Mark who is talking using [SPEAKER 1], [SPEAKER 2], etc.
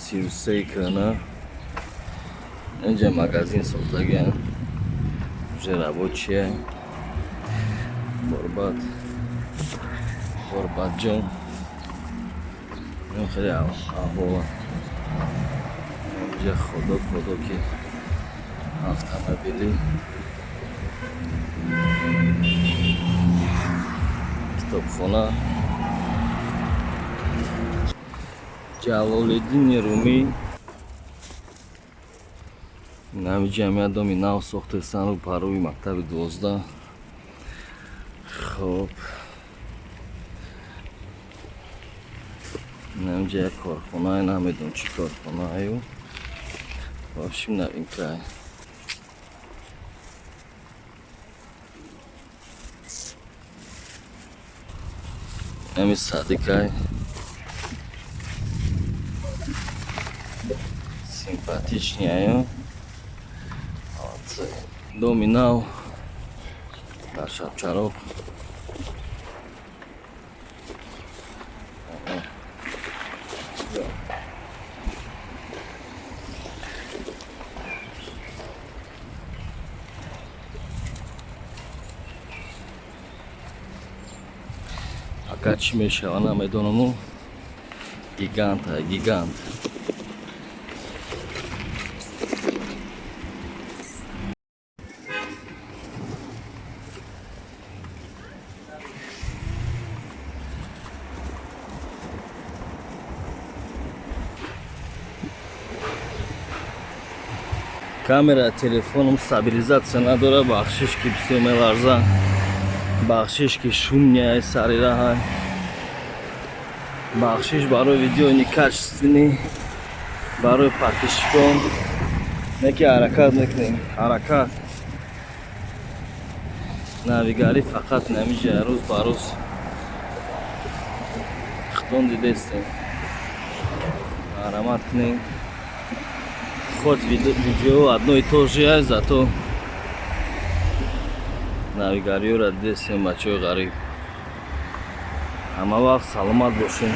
[SPEAKER 1] 33 кн. اینجا магазин ساختگی уже рабочие. Борбат جون. این خیلی احوالا. اینجا خدا که автомобили. کتابخانه. جلال‌الدین رومی. نمی جمعیت دامی نو ساخته سن رو پروی مکتب 12. خب نمی‌جا یک کارخانه نمیدونم چی کارخانه ایو باشیم نبین که نمی صدیقه سیمپاتیش نیایو دومی نو در شب چراغ اگر چی میشه آنها میدونم گیگانت камера телефоном стабилизация надора бахшиш ки бисёр меларза бахшиш ки шум неай сари раҳа бахшиш барои видеои качественӣ барои подписчикон неки ҳаракат мекунем ҳаракат навигарӣ фақат намиҷа рӯз ба рӯз худон дидестем маҳрамат кунем خود ویدیو одно и то же есть, зато навигариё ра дидестем бачаҳои ғариб. ҳама вақт саломат бошем.